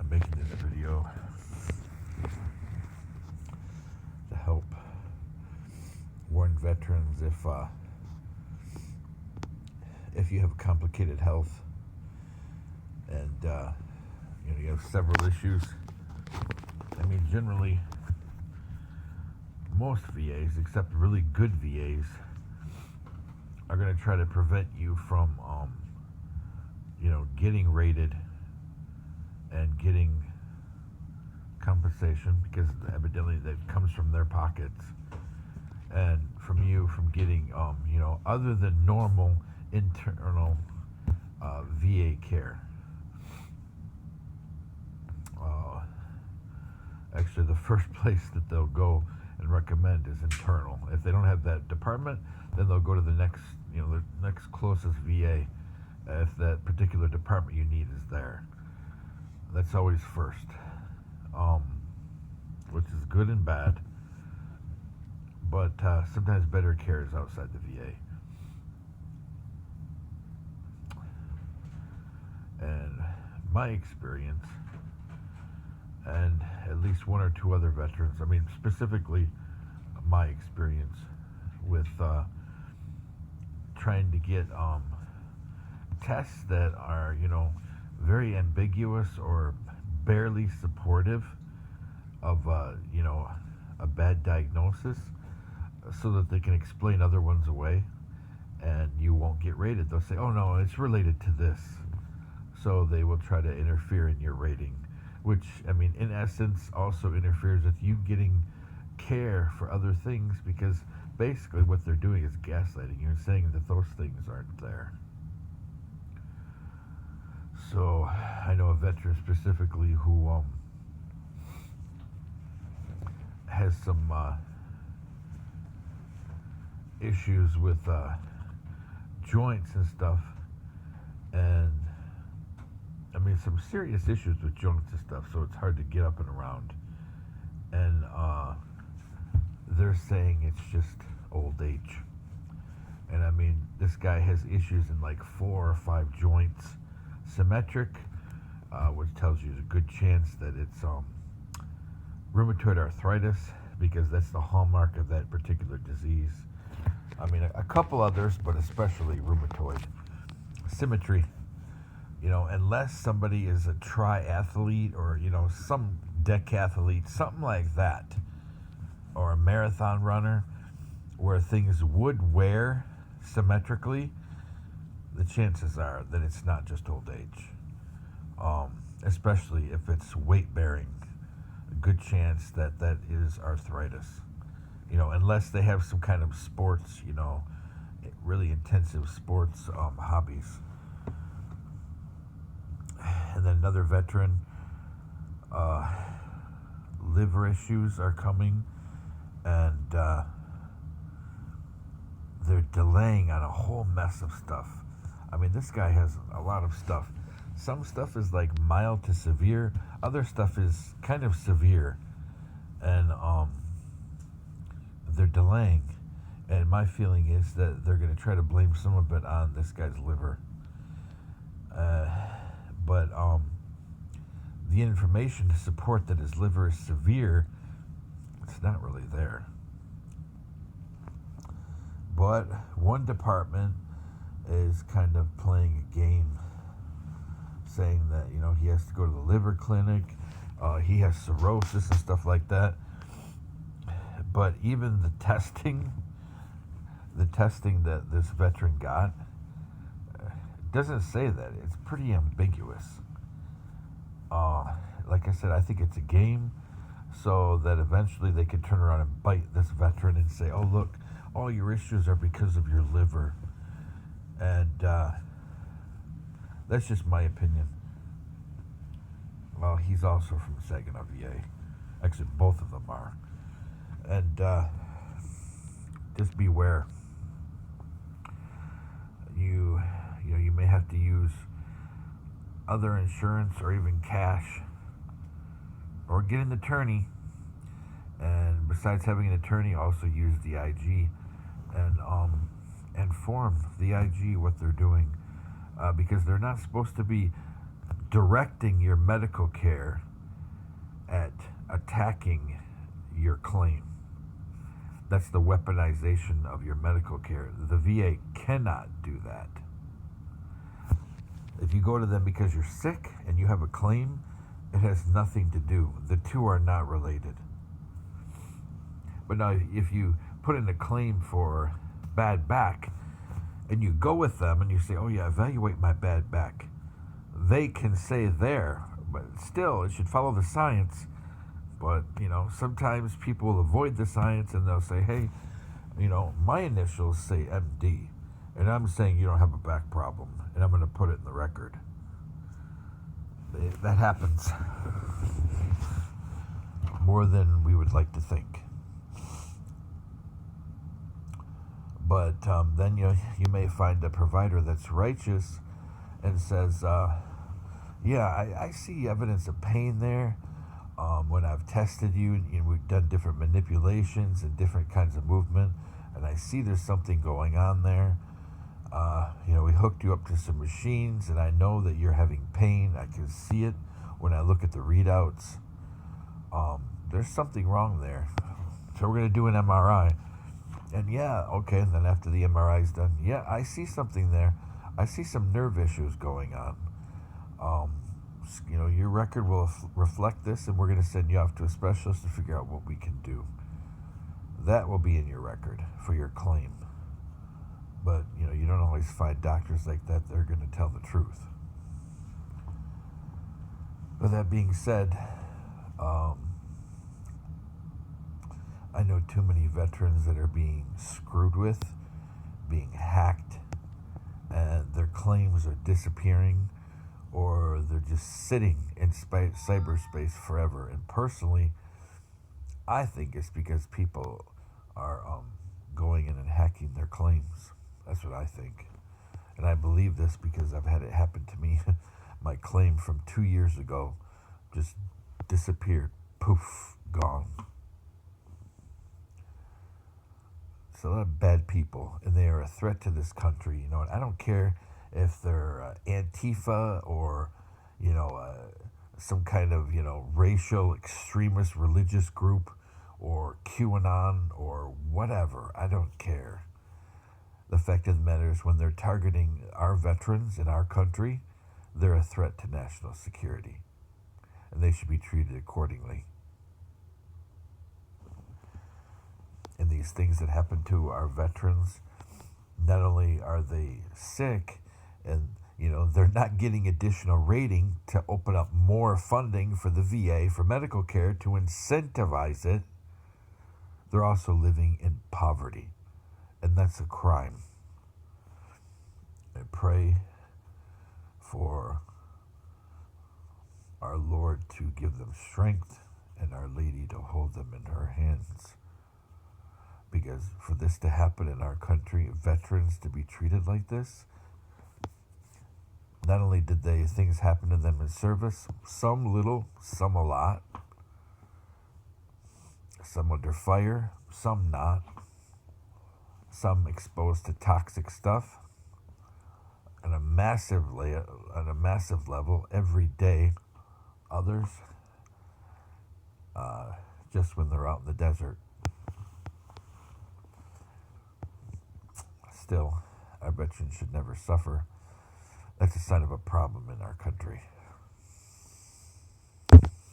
I'm making this video to help warn veterans if you have complicated health and you have several issues. I mean, generally, most VAs, except really good VAs, are going to try to prevent you from, getting rated and getting compensation, because evidently that comes from their pockets, and from you from getting, other than normal internal VA care. Actually, the first place that they'll go and recommend is internal. If they don't have that department, then they'll go to the next closest VA if that particular department you need is there. That's always first, which is good and bad, but sometimes better care is outside the VA. And my experience, and at least one or two other veterans, I mean, specifically my experience with trying to get tests that are, very ambiguous or barely supportive of, a bad diagnosis, so that they can explain other ones away and you won't get rated. They'll say, oh no, it's related to this. So they will try to interfere in your rating, which, I mean, in essence, also interferes with you getting care for other things, because basically what they're doing is gaslighting you and saying that those things aren't there. So I know a veteran specifically who has some issues with joints and stuff, and I mean, some serious issues with joints and stuff, so it's hard to get up and around. And they're saying it's just old age. And I mean, this guy has issues in like 4 or 5 joints, symmetric, which tells you there's a good chance that it's rheumatoid arthritis, because that's the hallmark of that particular disease. I mean, a couple others, but especially rheumatoid. Symmetry. Unless somebody is a triathlete or, some decathlete, something like that, or a marathon runner, where things would wear symmetrically, the chances are that it's not just old age. Especially if it's weight bearing, a good chance that that is arthritis. Unless they have some kind of sports, really intensive sports hobbies. And then another veteran, liver issues are coming, and they're delaying on a whole mess of stuff. I mean, this guy has a lot of stuff. Some stuff is like mild to severe. Other stuff is kind of severe. And they're delaying. And my feeling is that they're going to try to blame some of it on this guy's liver. But the information to support that his liver is severe, it's not really there. But one department is kind of playing a game, saying that, he has to go to the liver clinic, he has cirrhosis and stuff like that. But even the testing that this veteran got, doesn't say that. It's pretty ambiguous. Like I said, I think it's a game, so that eventually they could turn around and bite this veteran and say, oh look, all your issues are because of your liver. And that's just my opinion. Well, he's also from Saginaw, VA. Actually, both of them are. And just beware. You may have to use other insurance or even cash, or get an attorney. And besides having an attorney, also use the IG and inform the IG what they're doing, because they're not supposed to be directing your medical care at attacking your claim. That's the weaponization of your medical care. The VA cannot do that. If you go to them because you're sick and you have a claim, it has nothing to do. The two are not related. But now, if you put in a claim for bad back and you go with them and you say, oh yeah, evaluate my bad back, they can say there, but still, it should follow the science. But, sometimes people will avoid the science and they'll say, hey, my initials say MD, and I'm saying you don't have a back problem, and I'm going to put it in the record. That happens more than we would like to think. But then you may find a provider that's righteous and says, I see evidence of pain there. When I've tested you, we've done different manipulations and different kinds of movement, and I see there's something going on there. We hooked you up to some machines, and I know that you're having pain. I can see it when I look at the readouts. There's something wrong there. So we're going to do an MRI. And and then after the MRI is done, I see something there. I see some nerve issues going on. Your record will reflect this, and we're going to send you off to a specialist to figure out what we can do. That will be in your record for your claim. But, you don't always find doctors like that. They're going to tell the truth. With that being said, I know too many veterans that are being screwed with, being hacked, and their claims are disappearing, or they're just sitting in cyberspace forever. And personally, I think it's because people are going in and hacking their claims. That's what I think. And I believe this because I've had it happen to me. My claim from 2 years ago just disappeared. Poof, gone. It's a lot of bad people, and they are a threat to this country. And I don't care if they're Antifa or, some kind of, racial extremist religious group or QAnon or whatever. I don't care. The fact of the matter is, when they're targeting our veterans in our country, they're a threat to national security, and they should be treated accordingly. And these things that happen to our veterans, not only are they sick and they're not getting additional rating to open up more funding for the VA for medical care to incentivize it, they're also living in poverty, and that's a crime. I pray for our Lord to give them strength and Our Lady to hold them in her hands. Because for this to happen in our country, veterans to be treated like this, not only did things happen to them in service, some little, some a lot, some under fire, some not, some exposed to toxic stuff on a massive level every day, others just when they're out in the desert. Still, our veterans should never suffer. That's a sign of a problem in our country.